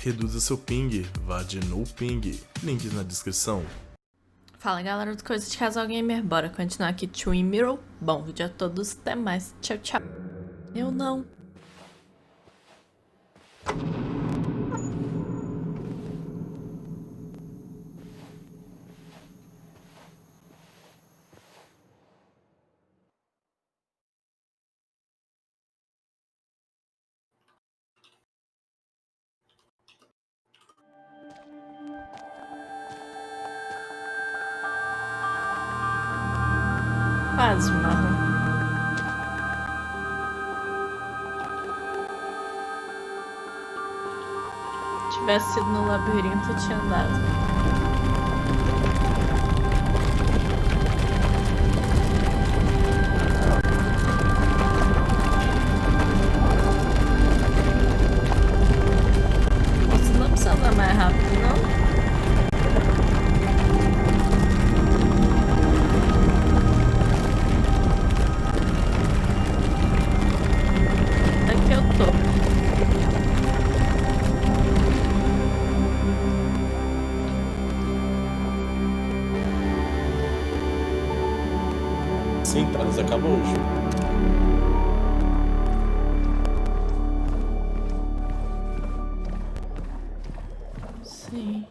Reduza seu ping, vá de no ping, links na descrição. Fala galera do Coisa de Casal Gamer, bora continuar aqui Twin Mirror. Bom vídeo a todos, até mais, tchau tchau. Eu não. Quase marrom. Se tivesse sido no labirinto, eu tinha andado. Você não precisa andar mais rápido, não? Sim, entradas acabou hoje. Sim.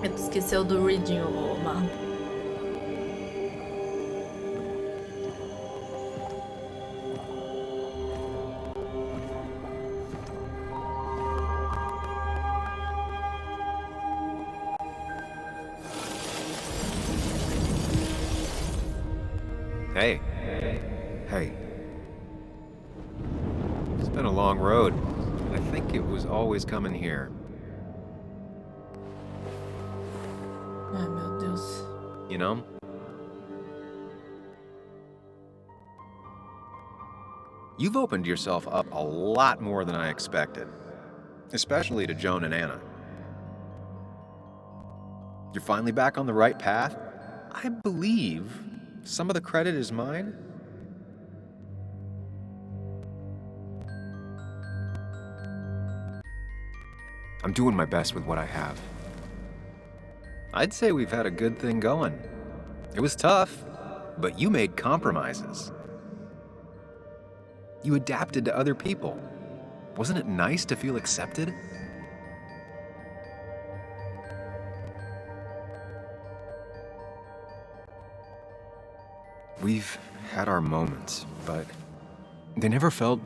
Tu esqueceu do reading, ô Marlon. Hey. Hey. It's been a long road. I think it was always coming here. Ai, meu Deus. You know? You've opened yourself up a lot more than I expected. Especially to Joan and Anna. You're finally back on the right path? I believe some of the credit is mine. I'm doing my best with what I have. I'd say we've had a good thing going. It was tough, but you made compromises. You adapted to other people. Wasn't it nice to feel accepted? We've had our moments, but they never felt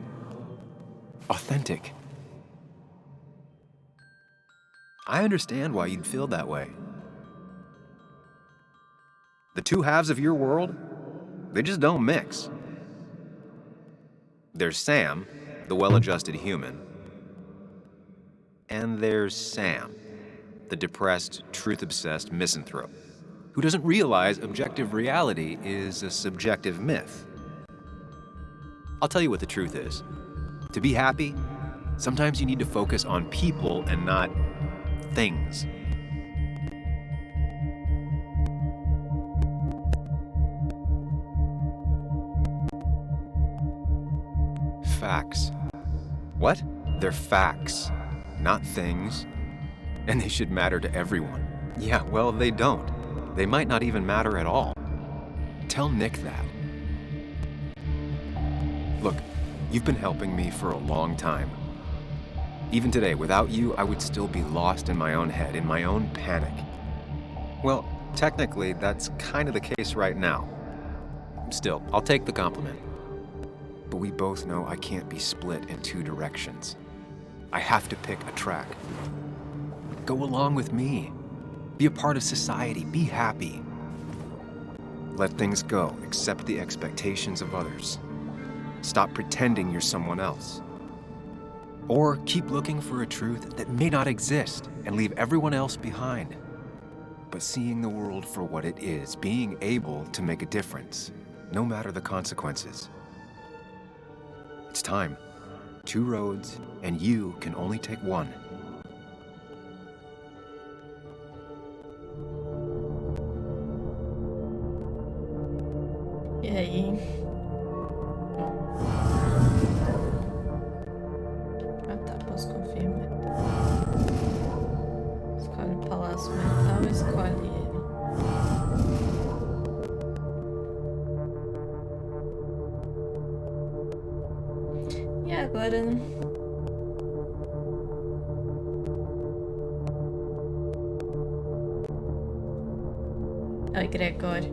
authentic. I understand why you'd feel that way. The two halves of your world, they just don't mix. There's Sam, the well-adjusted human, and there's Sam, the depressed, truth-obsessed misanthrope, who doesn't realize objective reality is a subjective myth. I'll tell you what the truth is. To be happy, sometimes you need to focus on people and not things. Facts. What? They're facts, not things. And they should matter to everyone. Yeah, well, they don't. They might not even matter at all. Tell Nick that. Look, you've been helping me for a long time. Even today, without you, I would still be lost in my own head, in my own panic. Well, technically, that's kind of the case right now. Still, I'll take the compliment. But we both know I can't be split in two directions. I have to pick a track. Go along with me. Be a part of society. Be happy. Let things go. Accept the expectations of others. Stop pretending you're someone else. Or keep looking for a truth that may not exist and leave everyone else behind. But seeing the world for what it is, being able to make a difference, no matter the consequences. It's time. Two roads, and you can only take one. E aí? agora, né? Oi, Gregório.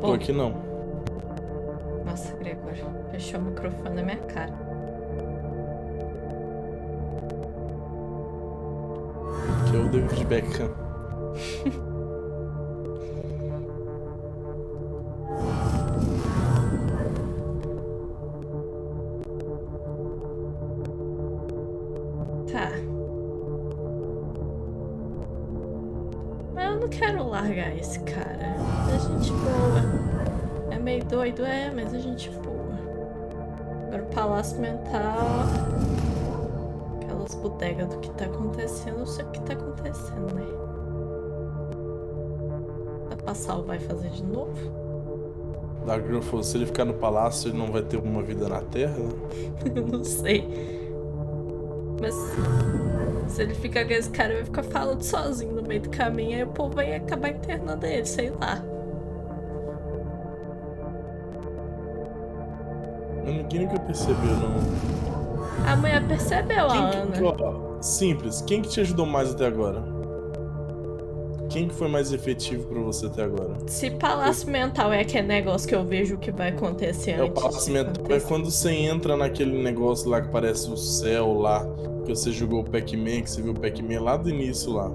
Tô aqui não. Nossa, Gregório. Fechou o microfone na minha cara. Que é o David Beckham. Tá. Mas eu não quero largar esse cara. É gente boa. É meio doido, mas é gente boa. Agora o Palácio Mental. Aquelas bodegas do que tá acontecendo. Eu sei o que tá acontecendo, né? Vai passar ou vai fazer de novo? Dark Girl falou, se ele ficar no palácio, ele não vai ter uma vida na Terra? Eu não sei. Mas se ele ficar com esse cara, ele vai ficar falando sozinho no meio do caminho, aí o povo vai acabar internando ele, sei lá. Ninguém nunca percebeu, não. A mulher percebeu, a Ana. Ó, simples, quem que te ajudou mais até agora? Quem que foi mais efetivo pra você até agora? Se Palácio Mental é aquele negócio que eu vejo que vai acontecer antes. O Palácio Mental é quando você entra naquele negócio lá que parece o céu lá, que você jogou o Pac-Man, que você viu o Pac-Man lá do início lá.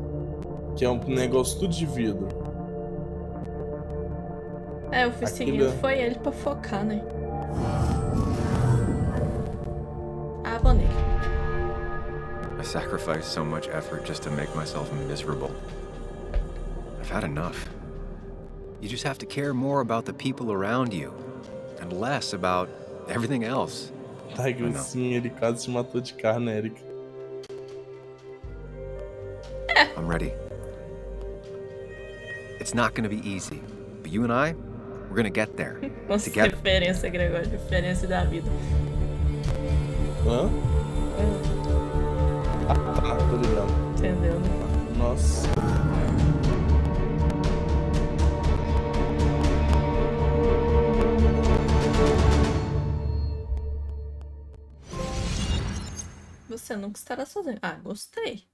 Que é um negócio tudo de vidro. Eu fui seguindo, foi ele pra focar, né? Vou nele. I sacrificed so much effort just to make myself miserable. I've had enough. You just have to care more about the people around you and less about everything else. Tiger, sim, ele quase se matou de carne, Erika. I'm ready. It's not gonna be easy, but you and I, we're gonna get there. Nossa, Together. referência, Gregório, referência da vida. Hã? Tá, tô ligado. Entendeu, né? Nossa. Você nunca estará sozinho. Gostei.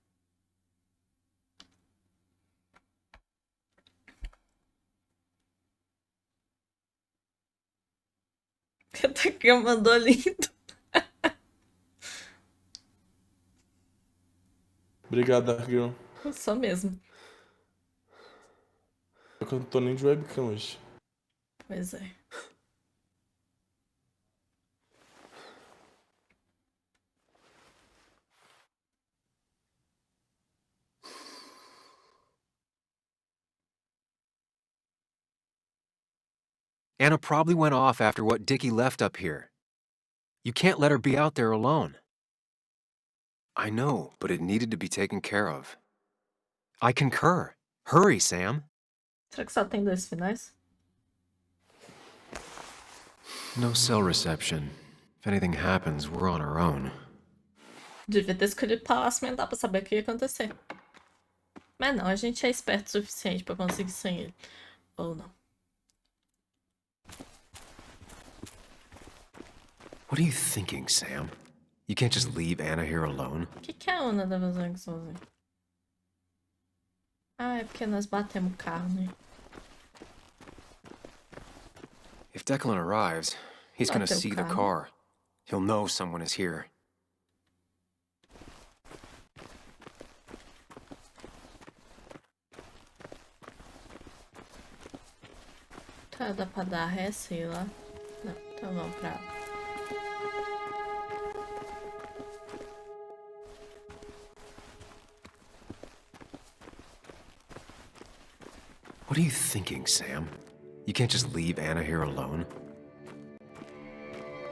Até que mandou lindo. Obrigado, Dark Girl. Só mesmo. Eu não tô nem de webcam hoje. Pois é. Anna probably went off after what Dickie left up here. You can't let her be out there alone. I know, but it needed to be taken care of. I concur. Hurry, Sam. Será que só tem 2 finais? No cell reception. If anything happens, we're on our own. Devia ter escolhido Palácio Mental pra saber o que ia acontecer. Mas não, a gente é esperto o suficiente pra conseguir sem ele. Ou não. What are you thinking, Sam? You can't just leave Anna here alone. O que a Ana tá fazendo aqui sozinha? É porque nós batemos o carro, né? If Declan arrives, he's gonna Bateu o see the carro. car. He'll know someone is here. Tá, dá pra dar ré, sei lá. Não, então vamos pra lá. What are you thinking, Sam? You can't just leave Anna here alone.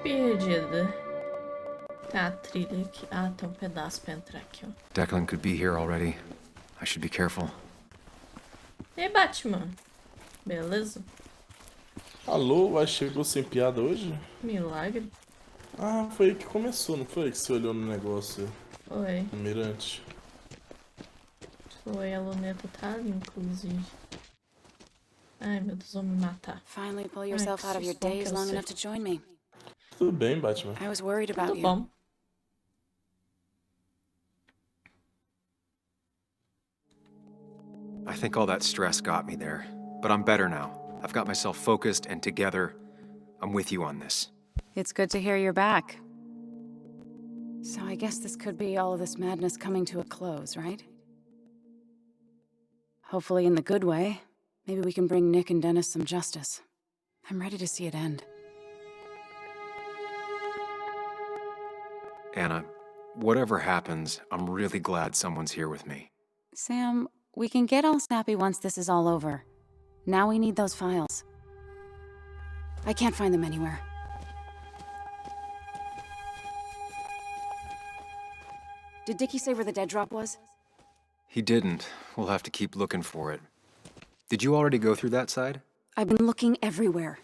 Perdida. Tem a trilha aqui. Tem um pedaço pra entrar aqui, ó. Declan could be here already. I should be careful. E aí, Batman? Beleza? Alô, chegou sem piada hoje? Milagre. Foi aí que começou, não foi? Que você olhou no negócio Foi. no mirante. Foi, a luneta tá ali, inclusive. Ai, meu Deus, vão me matar. Finally pull yourself out of your days long enough to join me. Tudo bem, Batman. I was worried about Tudo you. bom. I think all that stress got me there, but I'm better now. I've got myself focused and together. I'm with you on this. It's good to hear you're back. So I guess this could be all of this madness coming to a close, right? Hopefully in the good way. Maybe we can bring Nick and Dennis some justice. I'm ready to see it end. Anna, whatever happens, I'm really glad someone's here with me. Sam, we can get all snappy once this is all over. Now we need those files. I can't find them anywhere. Did Dickie say where the dead drop was? He didn't. We'll have to keep looking for it. Did you already go through that side? I've been looking everywhere.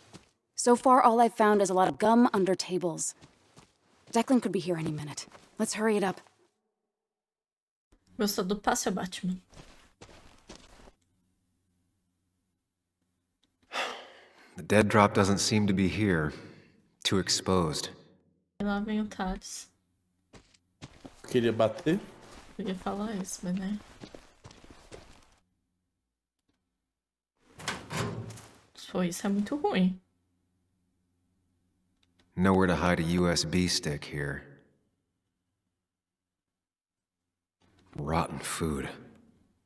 So far, all I've found is a lot of gum under tables. Declan could be here any minute. Let's hurry it up. Gostou do passo, Batman? The dead drop doesn't seem to be here. Too exposed. E lá vem o Thales. Queria bater? Eu ia falar isso, mas né? Isso é muito ruim. Nowhere to hide a USB stick here. Rotten food.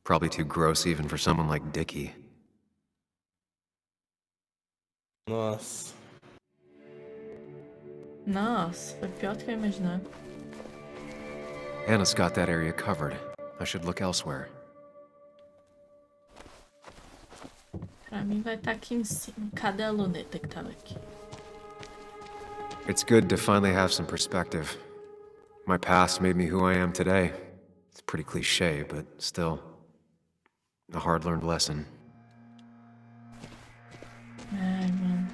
Probably too gross even for someone like Dickie. Nossa. Nossa, foi pior do que eu imaginava. Anna's got that area covered. I should look elsewhere. Pra mim vai estar aqui em cima. Cadê a luneta que tava aqui? It's good to finally have some perspective. My past made me who I am today. It's pretty cliche, but still, a hard-learned lesson. Ai, mano.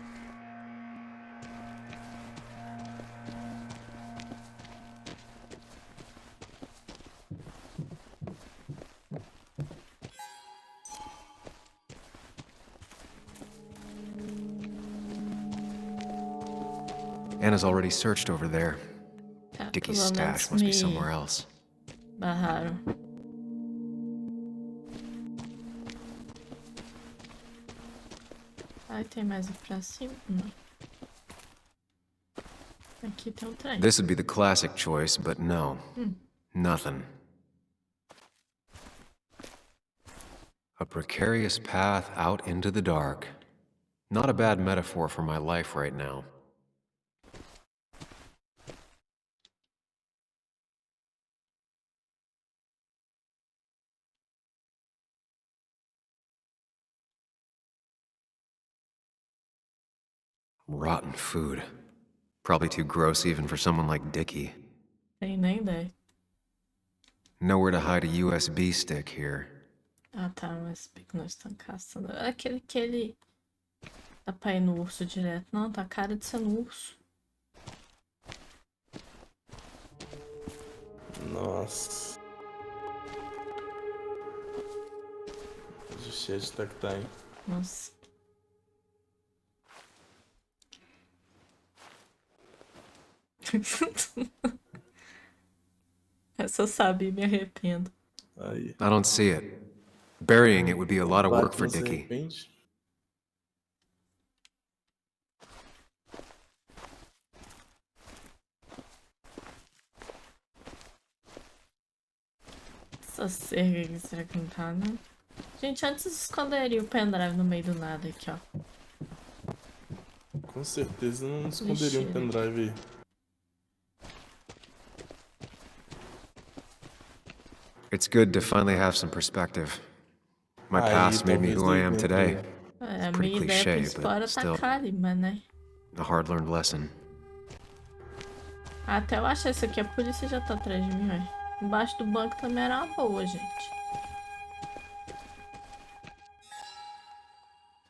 Anna's already searched over there. Tá, Dickie's pelo menos stash must be me somewhere else. barraram. Ai, tem mais pra cima? Não. Aqui tem um trem. This would be the classic choice, but no. Nothing. A precarious path out into the dark. Not a bad metaphor for my life right now. Rotten food. Probably too gross even for someone like Dickie. Tem nem ideia. Nowhere to hide a USB stick here. Ah, tá, mas que nós estamos caçando. É aquele que ele dá pra ir no urso direto. Não, tá a cara de ser no urso. Nossa. Cheio de que tá aí. Nossa. Essa eu sabia, me arrependo. Aí. I don't see it. Burying it would be a lot of work for Batman se Dickie. arrepende? Essa cerca aqui, será que não tá, né? Gente, antes esconderia o pendrive no meio do nada aqui, ó. Com certeza não esconderia um Lixeira. pendrive aí. It's good to finally have some perspective. My Aí, past made me talvez who I am dê today. É, a pretty minha ideia cliché, principal era but still. tacar ali, mas né? A hard-learned lesson. Até eu achar isso aqui, a polícia já tá atrás de mim, velho. Embaixo do banco também era uma boa, gente.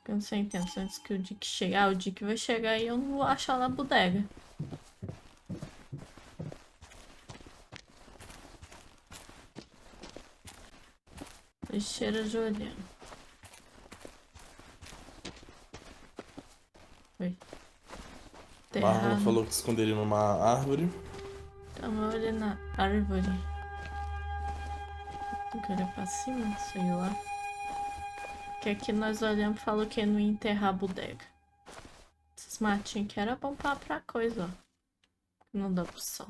Eu não sei, entendo. Antes que o Dick chegar, o Dick vai chegar e eu não vou achar na bodega. Lixeira de olhando. Oi. Bárbara enterrado. falou que esconderia numa árvore. Então olha na árvore. Tem que olhar pra cima, sei lá. Que aqui nós olhamos e falou que não ia enterrar a bodega. Esses matinhos que era bom pra coisa, ó. Não dá opção.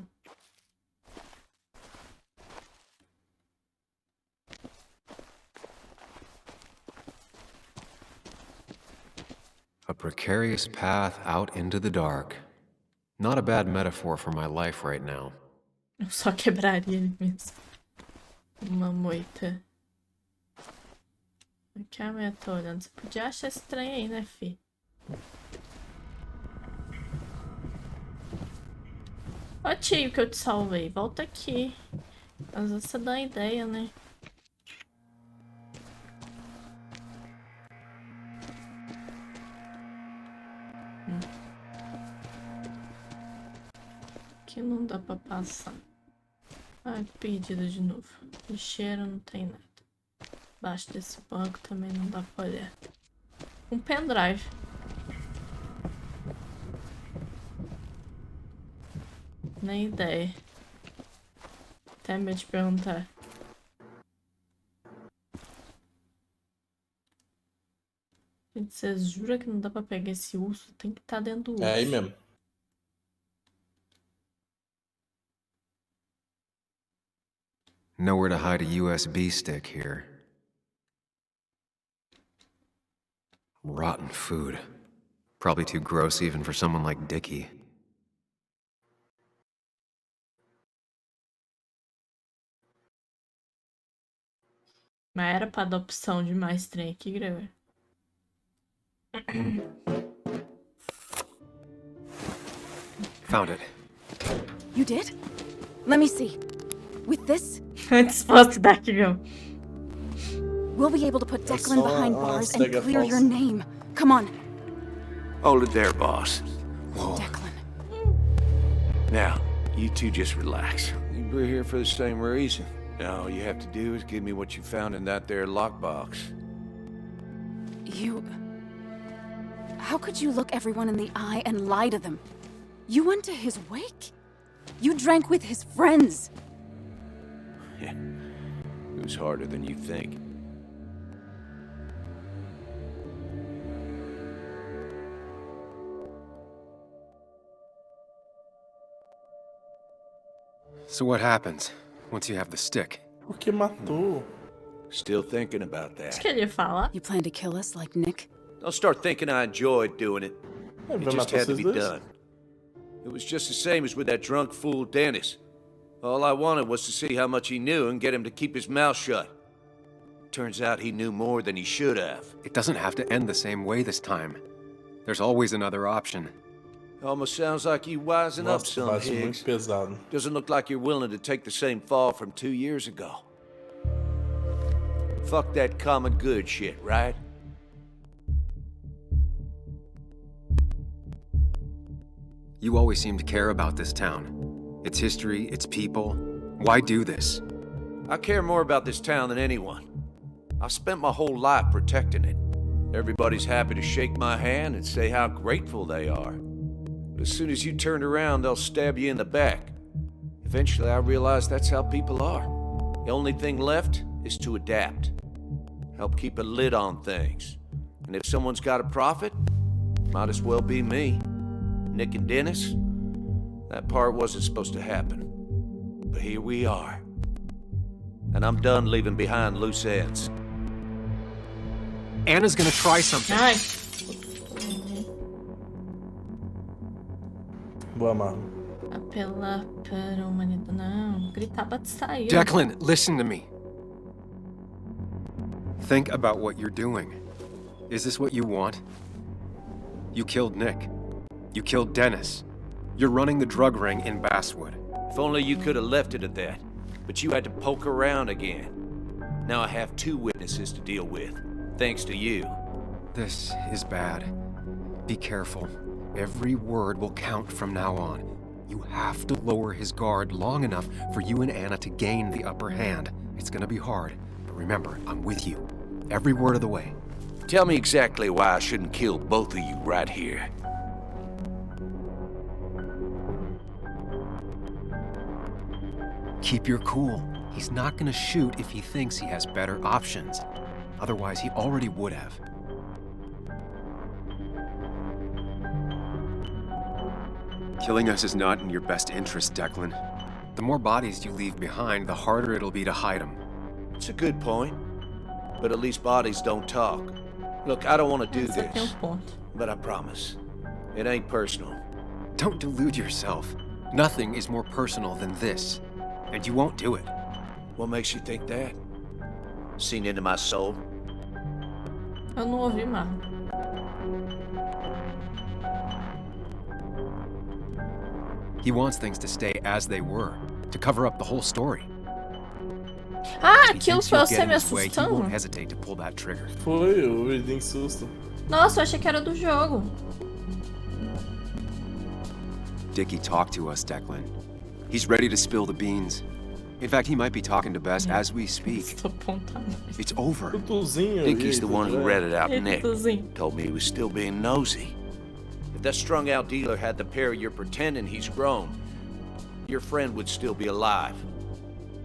A precarious path out into the dark. Not a bad metaphor for my life right now. Eu só quebraria ele mesmo. Uma moita. Aqui a minha tô olhando. Você podia achar estranho aí, né, fi? Ó, tio, que eu te salvei. Volta aqui. Às vezes você dá uma ideia, né? Aqui não dá pra passar. Ai, perdido de novo. Lixeira não tem nada. Embaixo desse banco também não dá pra olhar. Um pendrive. Nem ideia. Até medo de perguntar. Gente, vocês juram que não dá pra pegar esse urso? Tem que estar dentro do urso. É aí mesmo. Nowhere to hide a USB stick here. Rotten food. Probably too gross even for someone like Dickie. Mas era pra dar opção de mais trem aqui, grava. Found it. You did? Let me see. With this, Disposto daqui, meu. we'll be able to put Declan saw behind a bars and stag clear false. your name. Come on, Hold it there, boss. Declan. Now, you two just relax. We're here for the same reason. Now, all you have to do is give me what you found in that there lockbox. You... How could you look everyone in the eye and lie to them? You went to his wake? You drank with his friends. It was harder than you think. So what happens once you have the stick? Por que matou? Still thinking about O that. que ele ia falar? You plan to kill us like Nick? Don't start thinking I enjoyed doing it. Ele It vai just matar had to vocês be dois? done. It was just the same as with that drunk fool Dennis. All I wanted was to see how much he knew and get him to keep his mouth shut. Turns out he knew more than he should have. It doesn't have to end the same way this time. There's always another option. Almost sounds like you wising up Nossa, some, bate Higgs. muito pesado. Doesn't look like you're willing to take the same fall from 2 years ago. Fuck that common good shit, right? You always seem to care about this town. Its history, its people. Why do this? I care more about this town than anyone. I've spent my whole life protecting it. Everybody's happy to shake my hand and say how grateful they are. But as soon as you turn around, they'll stab you in the back. Eventually, I realized that's how people are. The only thing left is to adapt. Help keep a lid on things. And if someone's got a profit, might as well be me. Nick and Dennis, that part wasn't supposed to happen. But here we are. And I'm done leaving behind loose ends. Anna's gonna try something. Ai, Boa, Marlon. apelar para a humanidade. Não, gritava de sair. Declan, listen to me. Think about what you're doing. Is this what you want? You killed Nick. You killed Dennis. You're running the drug ring in Basswood. If only you could have left it at that. But you had to poke around again. Now I have 2 witnesses to deal with, thanks to you. This is bad. Be careful. Every word will count from now on. You have to lower his guard long enough for you and Anna to gain the upper hand. It's gonna be hard, but remember, I'm with you. Every word of the way. Tell me exactly why I shouldn't kill both of you right here. Keep your cool. He's not gonna shoot if he thinks he has better options. Otherwise, he already would have. Killing us is not in your best interest, Declan. The more bodies you leave behind, the harder it'll be to hide them. It's a good point. But at least bodies don't talk. Look, I don't want to do Você tem this, ponto. but I promise. It ain't personal. Don't delude yourself. Nothing is more personal than this. And you won't do it. What makes you think that? Seen into my soul? Eu não ouvi mal. He wants things to stay as they were, to cover up the whole story. Ah, If he aquilo thinks foi you'll você get in me his way, he won't assustando? hesitate to pull that trigger. Foi, eu dei um susto. Nossa, eu achei que era do jogo. Dickie talked to us, Declan. He's ready to spill the beans. In fact, he might be talking to Bess as we speak. Estou apontando. It's over. Tutuzinho. Dickie's the one who read it out, Ei, Nick. Tutuzinho. Told me he was still being nosy. If that strung-out dealer had the pair you're pretending he's grown, your friend would still be alive.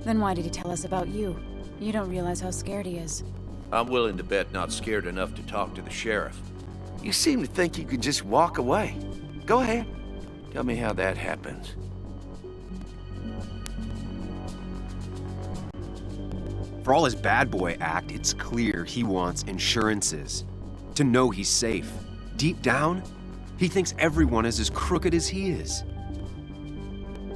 Then why did he tell us about you? You don't realize how scared he is. I'm willing to bet not scared enough to talk to the sheriff. You seem to think you could just walk away. Go ahead. Tell me how that happens. For all his bad boy act, it's clear he wants insurances. To know he's safe. Deep down, he thinks everyone is as crooked as he is.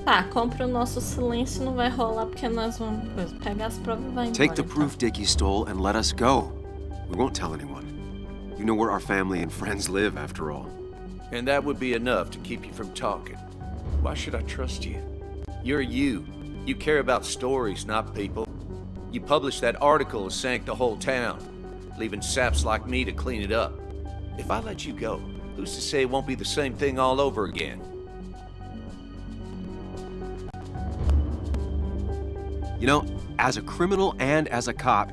Tá, compra o nosso silêncio, não vai rolar porque nós vamos pegar as provas e vai embora. Take the então. proof Dickie stole and let us go. We won't tell anyone. You know where our family and friends live, after all. And that would be enough to keep you from talking. Why should I trust you? You're you. You care about stories, not people. You published that article that sank the whole town, leaving saps like me to clean it up. If I let you go, who's to say it won't be the same thing all over again? You know, as a criminal and as a cop,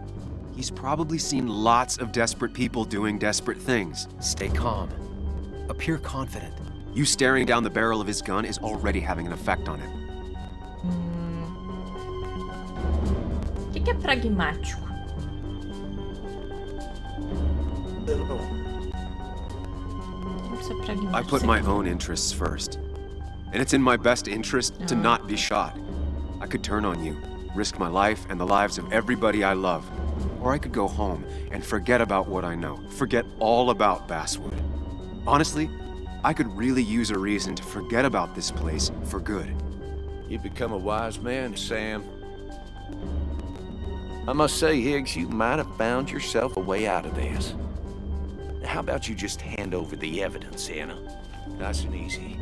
he's probably seen lots of desperate people doing desperate things. Stay calm. Appear confident. You staring down the barrel of his gun is already having an effect on him. O que é pragmático? Vamos ser pragmáticos. I put my own interests first. And it's in my best interest to not be shot. I could turn on you, risk my life and the lives of everybody I love. Or I could go home and forget about what I know, forget all about Basswood. Honestly, I could really use a reason to forget about this place for good. You've become a wise man, Sam. I must say, Higgs, you might have found yourself a way out of this. How about you just hand over the evidence, Anna? Nice and easy.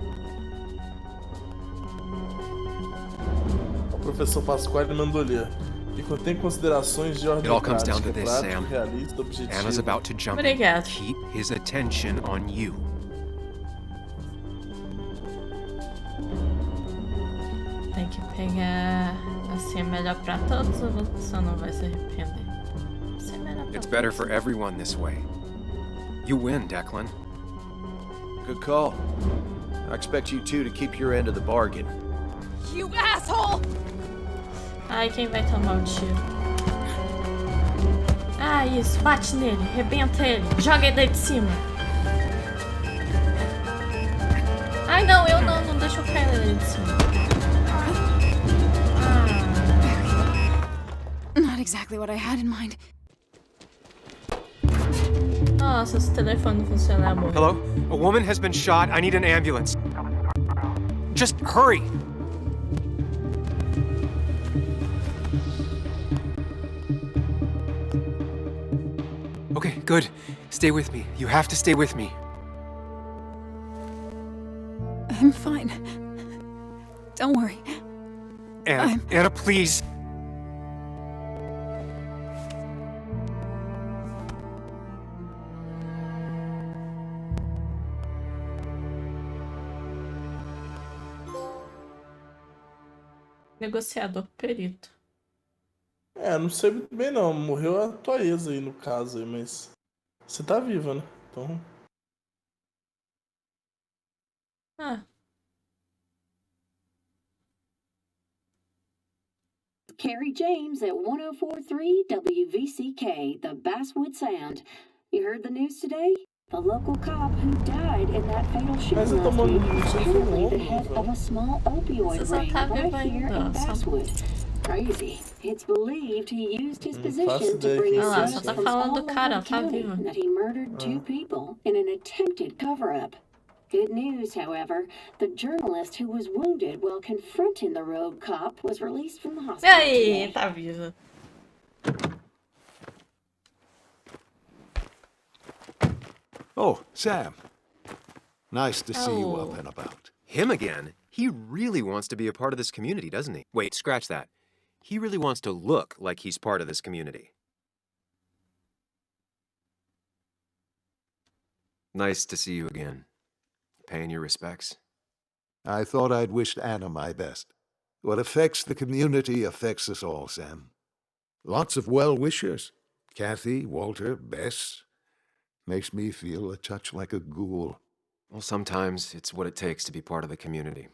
O professor Pasquale mandou ler. E contém considerações de ordem It all comes down prática, to this, prático, Sam. realista, objetivo. Anna's about to jump in. Obrigada. Keep his attention on you. Tem que pegar assim é melhor pra todos ou você não vai se arrepender? Assim é melhor pra It's better todos. for everyone this way. You win, Declan. Good call. I expect you two to keep your end of the bargain. You asshole! Ai, quem vai tomar o tiro? Ah, isso. Bate nele. Rebenta ele. Joga ele daí de cima. Ai, não. Eu não. Não deixa eu cair daí de cima. Not exactly what I had in mind. Nossa, se o telefone não funcionar, amor. Hello? A woman has been shot. I need an ambulance. Just hurry! Okay, good. Stay with me. You have to stay with me. I'm fine. Don't worry. Anna, Anna, please. Negociador perito. É, não sei muito bem não. Morreu a tua ex aí no caso aí, mas. Você tá viva, né? Então. Ah. with Carrie James at 104.3 WVCK, the Basswood Sound. You heard the news today? The local cop who died in that fatal shooting Mas eu tô last tomando week is tiro apparently the novo, head of a small opioid Você só ring tá vivo right here ainda, in só- Basswood. Crazy. It's believed he used his faço position to ideia bring quem Ah lá, us só seja. tá from falando all do cara, over ela tá county viva. and that he murdered two people in an attempted cover-up. Good news, however, the journalist who was wounded while confronting the rogue cop was released from the E hospital aí, today. tá viva. Oh, Sam. Nice to see you up Oh. and about. Him again? He really wants to be a part of this community, doesn't he? Wait, scratch that. He really wants to look like he's part of this community. Nice to see you again. Paying your respects? I thought I'd wished Anna my best. What affects the community affects us all, Sam. Lots of well-wishers. Kathy, Walter, Bess. Makes me feel a touch like a ghoul. Well, sometimes it's what it takes to be part of the community.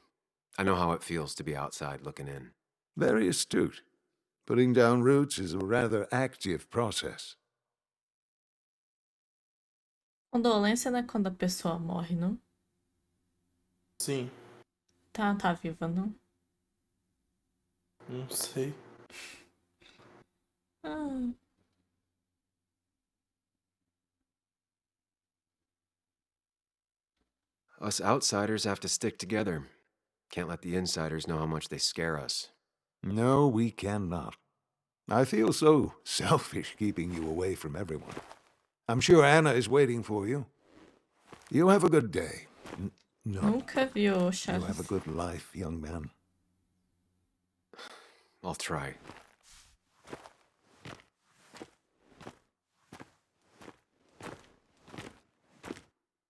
I know how it feels to be outside looking in. Very astute. Putting down roots is a rather active process. Condolência não é quando a pessoa morre, não? Sim, Tá viva, não? não sei. Ah, Us outsiders have to stick together. Can't let the insiders know how much they scare us. No, we cannot. I feel so selfish keeping you away from everyone. I'm sure Anna is waiting for you. You have a good day. No, nunca viu, you have a Chaves. good life, young man. I'll try.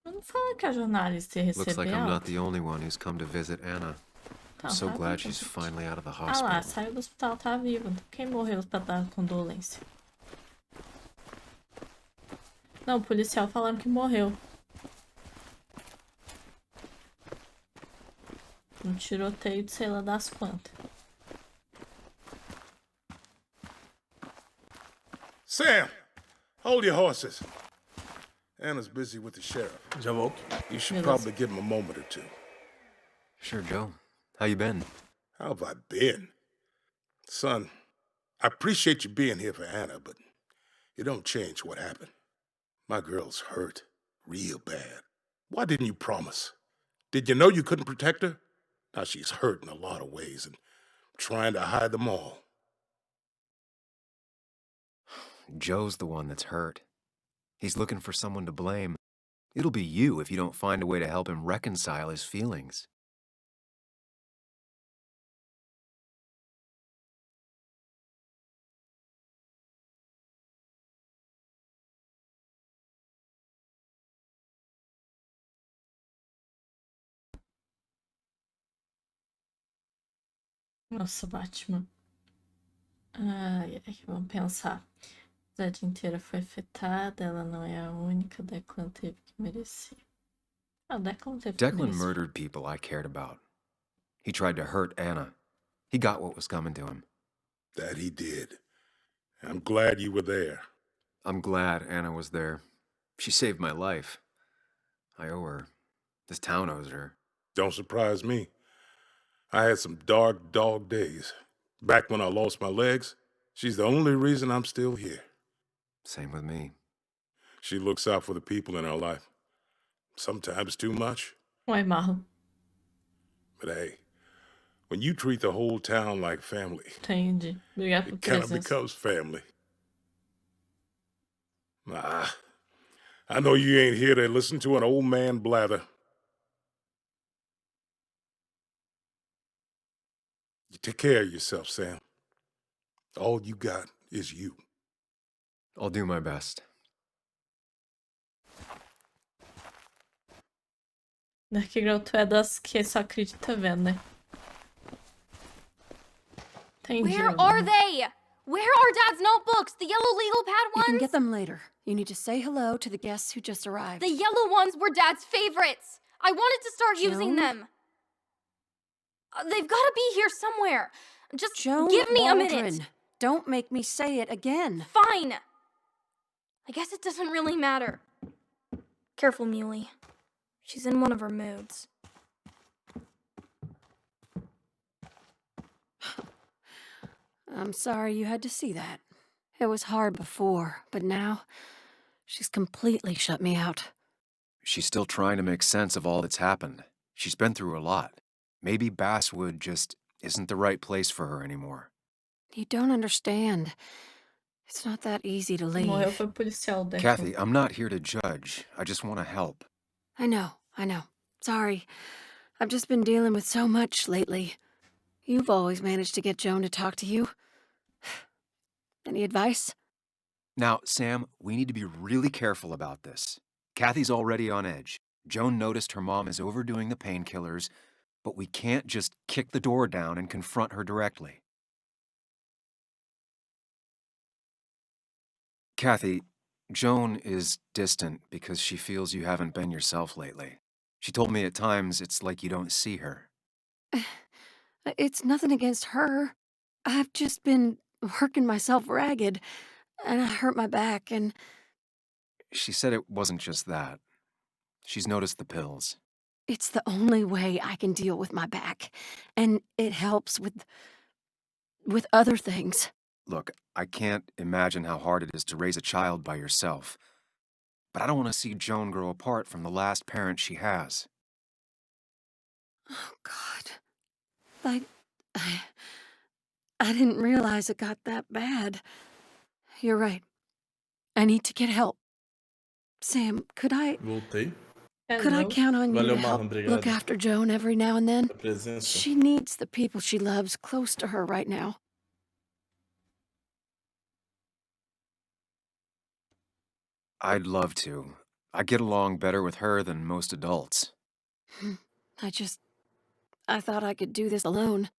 Não fala que a jornalista ia Looks like receber I'm alta. not the only one who's come to visit Anna. I'm Tá, so tá glad viva, she's gente. finally out of the Ah lá, hospital. saiu do hospital, tá viva. Quem morreu pra dar condolência? Não, o policial falaram que morreu. Um tiroteio de sei lá das quantas. Sam, hold your horses. Anna's busy with the sheriff. Já volto. You should Beleza. probably give him a moment or two. Sure, Joe. How you been? How have I been? Son, I appreciate you being here for Anna, but it don't change what happened. My girl's hurt real bad. Why didn't you promise? Did you know you couldn't protect her? Now she's hurt in a lot of ways and trying to hide them all. Joe's the one that's hurt. He's looking for someone to blame. It'll be you if you don't find a way to help him reconcile his feelings. Nossa, Batman. Ai, ai, vamos pensar. A cidade inteira foi afetada, ela não é a única. Declan teve que merecer. Ah, Declan teve que Declan merecer. murdered people I cared about. He tried to hurt Anna. He got what was coming to him. That he did. I'm glad you were there. I'm glad Anna was there. She saved my life. I owe her. This town owes her. Don't surprise me. I had some dark dog days. Back when I lost my legs, she's the only reason I'm still here. Same with me. She looks out for the people in her life. Sometimes too much. Ué, Marlon. But hey, when you treat the whole town like family, Entendi. Obrigado por it kind of presença. becomes family. Ah, I know you ain't here to listen to an old man blather. You take care of yourself, Sam. All you got is you. I'll do my best. Dark Girl, tu é das que só acredita vendo, né? Entendi. Where are they? Where are Dad's notebooks? The yellow legal pad You can ones? get them later. You need to say hello to the guests who just arrived. The yellow ones were Dad's favorites. I wanted to start using Joan? them. They've got to be here somewhere. Just Joan give me a minute. Waldron, don't make me say it again. Fine. I guess it doesn't really matter. Careful, Muley. She's in one of her moods. I'm sorry you had to see that. It was hard before, but now she's completely shut me out. She's still trying to make sense of all that's happened. She's been through a lot. Maybe Basswood just isn't the right place for her anymore. You don't understand. It's not that easy to Morreu leave. foi policial daqui. Kathy, I'm not here to judge. I just want to help. I know. Sorry. I've just been dealing with so much lately. You've always managed to get Joan to talk to you. Any advice? Now, Sam, we need to be really careful about this. Kathy's already on edge. Joan noticed her mom is overdoing the painkillers, but we can't just kick the door down and confront her directly. Kathy, Joan is distant because she feels you haven't been yourself lately. She told me at times it's like you don't see her. It's nothing against her. I've just been working myself ragged, and I hurt my back, and... She said it wasn't just that. She's noticed the pills. It's the only way I can deal with my back, and it helps with other things. Look, I can't imagine how hard it is to raise a child by yourself. But I don't want to see Joan grow apart from the last parent she has. Oh, God. I didn't realize it got that bad. You're right. I need to get help. Sam, could I Voltei. count on you Valeu, to help Marlon, obrigado. look after Joan every now and then? A presença. She needs the people she loves close to her right now. I'd love to. I get along better with her than most adults. I thought I could do this alone.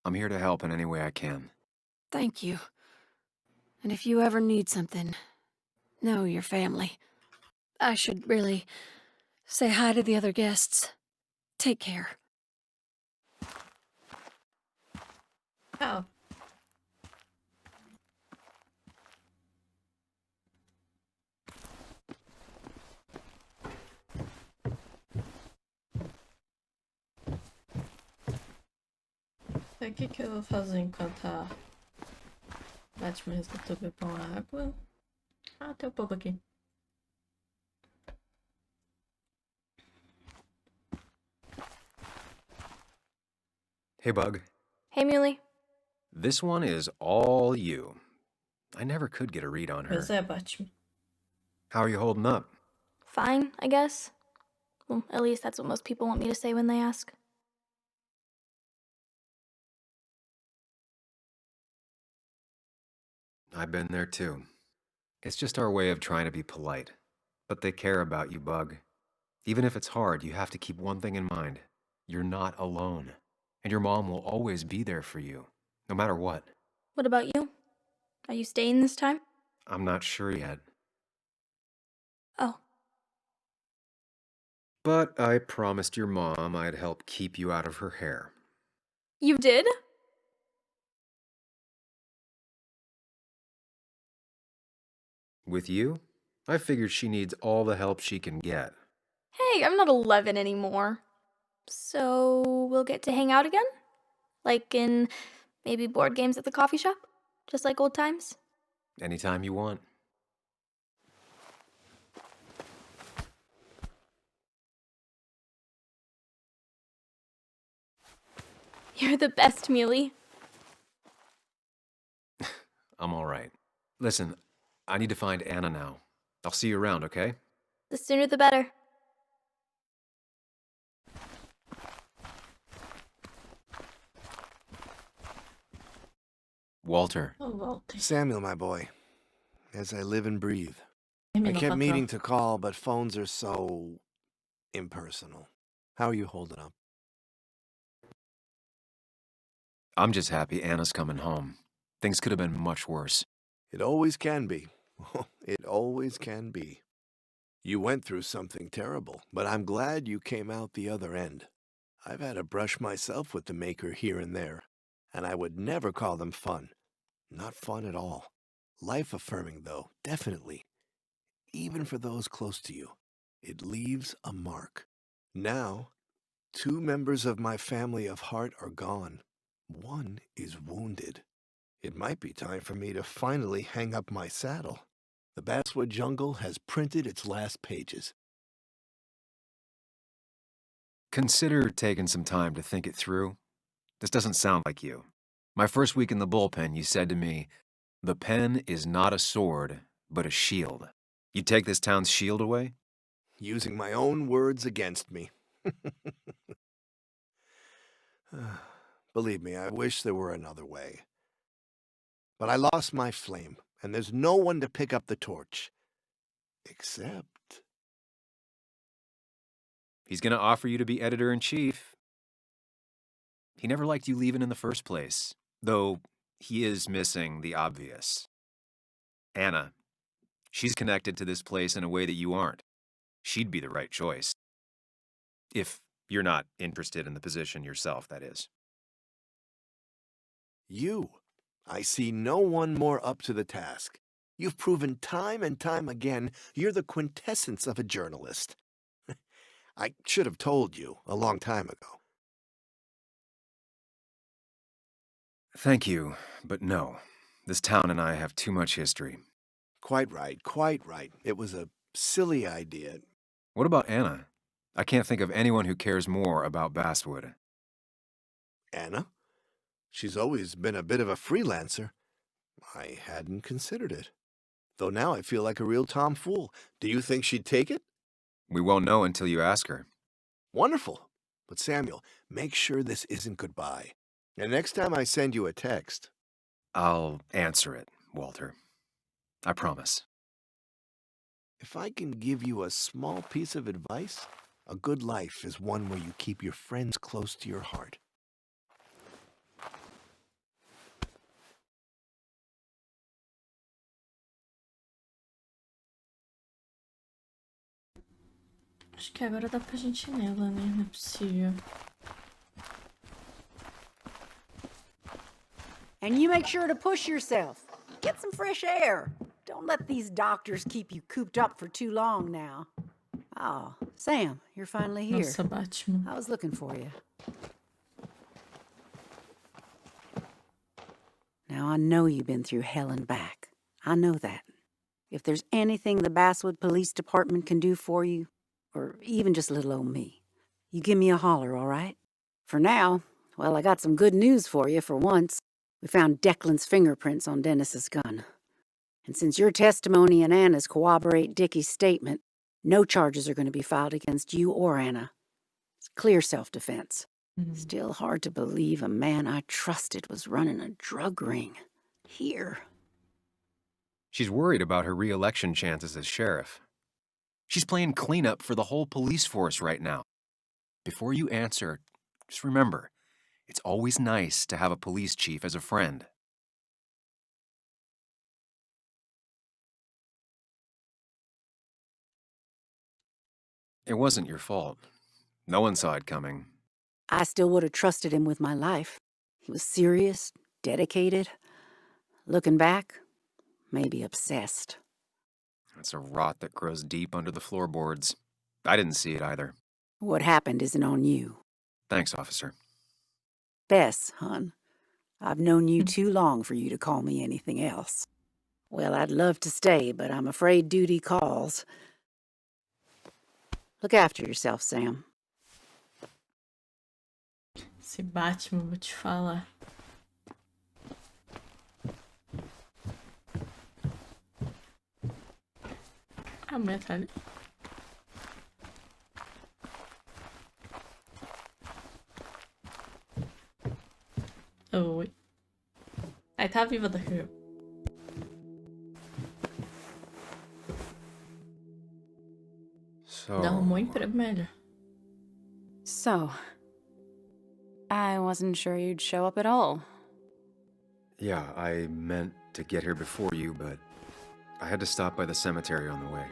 I'm here to help in any way I can. Thank you. And if you ever need something, know your family. I should really say hi to the other guests. Take care. Oh. O que eu vou fazer enquanto a Batman resolveu beber uma água? Ah, tem um pouco aqui. Hey, Bug. Hey, Muley. This one is all you. I never could get a read on her. Pois é, Batman. How are you holding up? Fine, I guess. Well, at least that's what most people want me to say when they ask. I've been there too. It's just our way of trying to be polite. But they care about you, Bug. Even if it's hard, you have to keep one thing in mind. You're not alone. And your mom will always be there for you, no matter what. What about you? Are you staying this time? I'm not sure yet. Oh. But I promised your mom I'd help keep you out of her hair. You did? With you, I figured she needs all the help she can get. Hey, I'm not 11 anymore. So we'll get to hang out again? Like in maybe board games at the coffee shop? Just like old times? Anytime you want. You're the best, Muley. I'm all right. Listen, I need to find Anna now. I'll see you around, okay? The sooner the better. Walter. Oh, Walter. Samuel, my boy. As I live and breathe. É I menor kept patrão. meaning to call, but phones are so impersonal. How are you holding up? I'm just happy Anna's coming home. Things could have been much worse. It always can be. It always can be. You went through something terrible, but I'm glad you came out the other end. I've had a brush myself with the maker here and there. and I would never call them fun. Not fun at all. Life-affirming, though, definitely. Even for those close to you, it leaves a mark. Now, 2 members of my family of heart are gone. 1 is wounded. It might be time for me to finally hang up my saddle. The basswood jungle has printed its last pages. Consider taking some time to think it through. This doesn't sound like you. My first week in the bullpen, you said to me, "The pen is not a sword, but a shield." You take this town's shield away? Using my own words against me. Believe me, I wish there were another way. But I lost my flame, and there's no one to pick up the torch. Except... He's gonna offer you to be editor-in-chief. He never liked you leaving in the first place, though he is missing the obvious. Anna. She's connected to this place in a way that you aren't. She'd be the right choice. If you're not interested in the position yourself, that is. You. I see no one more up to the task. You've proven time and time again you're the quintessence of a journalist. I should have told you a long time ago. Thank you, but no. This town and I have too much history. Quite right, quite right. It was a silly idea. What about Anna? I can't think of anyone who cares more about Basswood. Anna? She's always been a bit of a freelancer. I hadn't considered it. Though now I feel like a real tomfool. Do you think she'd take it? We won't know until you ask her. Wonderful. But Samuel, make sure this isn't goodbye. And next time I send you a text... I'll answer it, Walter. I promise. If I can give you a small piece of advice, a good life is one where you keep your friends close to your heart. Acho que agora dá pra gente ir nela, né? Não é possível. And you make sure to push yourself. Get some fresh air. Don't let these doctors keep you cooped up for too long now. Oh, Sam, you're finally here. Nossa, Batman. I was looking for you. Now, I know you've been through hell and back. I know that. If there's anything the Basswood Police Department can do for you, or even just little old me, you give me a holler, all right? For now, well, I got some good news for you for once. We found Declan's fingerprints on Dennis's gun. And since your testimony and Anna's corroborate Dickie's statement, no charges are going to be filed against you or Anna. It's clear self-defense. Still hard to believe a man I trusted was running a drug ring. Here. She's worried about her re-election chances as sheriff. She's playing cleanup for the whole police force right now. Before you answer, just remember, it's always nice to have a police chief as a friend. It wasn't your fault. No one saw it coming. I still would have trusted him with my life. He was serious, dedicated. Looking back, maybe obsessed. It's a rot that grows deep under the floorboards. I didn't see it either. What happened isn't on you. Thanks, officer. Bess, hon. I've known you too long for you to call me anything else. Well, I'd love to stay, but I'm afraid duty calls. Look after yourself, Sam. Esse Batman, vou te falar. A mulher tá ali. Oi. Aí tá viva da Rio. So... Arrumou um emprego melhor. So, I wasn't sure you'd show up at all. Yeah, I meant to get here before you, but I had to stop by the cemetery on the way.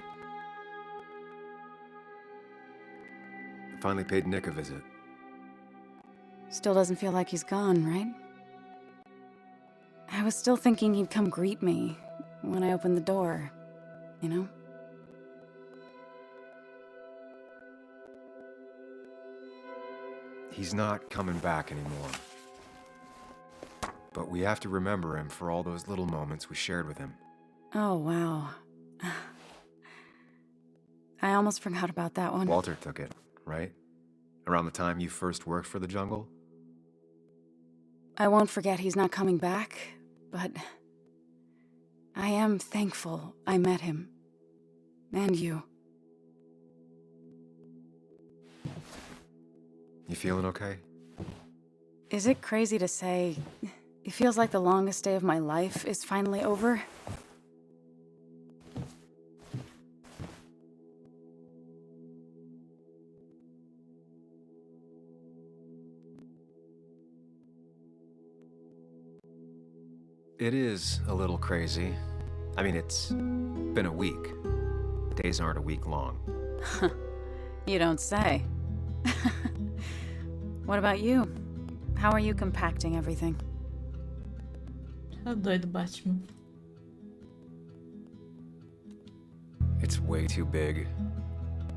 I finally paid Nick a visit. Still doesn't feel like he's gone, right? I was still thinking he'd come greet me when I opened the door, you know? He's not coming back anymore. But we have to remember him for all those little moments we shared with him. Oh, wow. I almost forgot about that one. Walter took it, right? Around the time you first worked for the jungle? I won't forget he's not coming back, but I am thankful I met him. And you. You feeling okay? Is it crazy to say it feels like the longest day of my life is finally over? It is a little crazy. I mean, it's been a week. Days aren't a week long. You don't say. What about you? How are you compacting everything? Tá doido, Batman. It's way too big.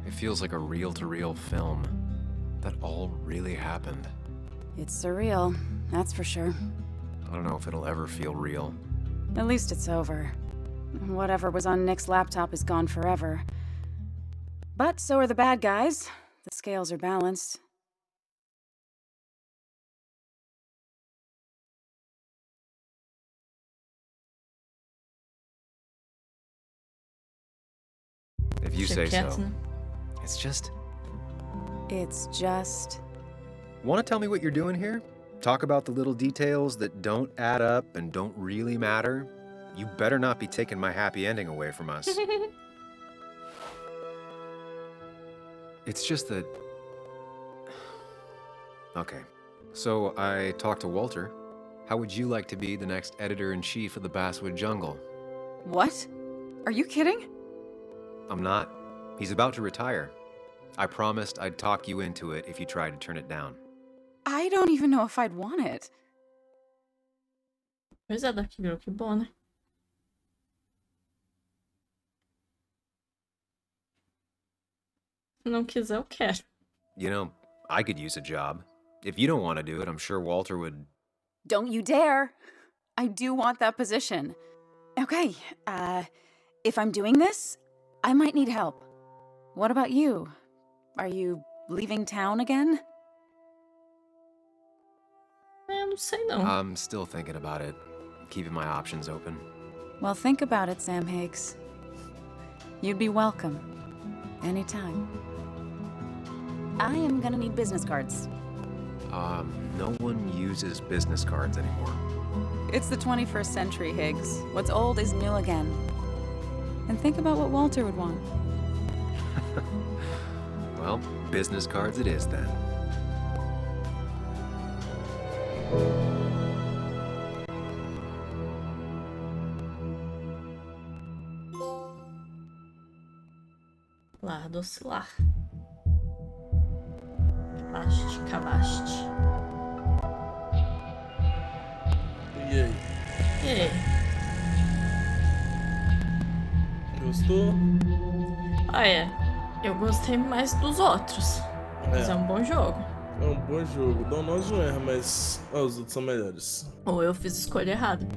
It feels like a reel-to-reel film. That all really happened. It's surreal, that's for sure. I don't know if it'll ever feel real. At least it's over. Whatever was on Nick's laptop is gone forever. But so are the bad guys. The scales are balanced. If you say so. It's just... Want to tell me what you're doing here? Talk about the little details that don't add up and don't really matter? You better not be taking my happy ending away from us. It's just that... Okay, so I talked to Walter. How would you like to be the next editor-in-chief of the Basswood Jungle? What? Are you kidding? I'm not. He's about to retire. I promised I'd talk you into it if you tried to turn it down. I don't even know if I'd want it. Pois é, daqui virou que bom, né? Se não quiser, eu quero. You know, I could use a job. If you don't want to do it, I'm sure Walter would... Don't you dare! I do want that position. Okay, if I'm doing this, I might need help. What about you? Are you leaving town again? Eu não sei não. I'm still thinking about it. Keeping my options open. Well, think about it, Sam Higgs. You'd be welcome. Anytime. I am gonna need business cards. No one uses business cards anymore. It's the 21st century, Higgs. What's old is new again. And think about what Walter would want. Well, business cards it is then. Lar do oscilar. Baste, cabaste. E aí? E aí? Gostou? Olha, eu gostei mais dos outros. Mas é um bom jogo. É um bom jogo. Dá um nós não erra, mas os outros são melhores. Ou eu fiz escolha errada.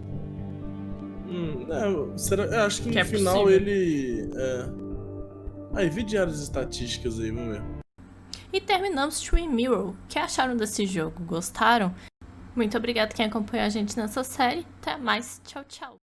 Será? Eu acho que no final possível. ele... Aí, vi diárias estatísticas aí, vamos ver. E terminamos Twin Mirror. O que acharam desse jogo? Gostaram? Muito obrigada quem acompanhou a gente nessa série. Até mais. Tchau, tchau.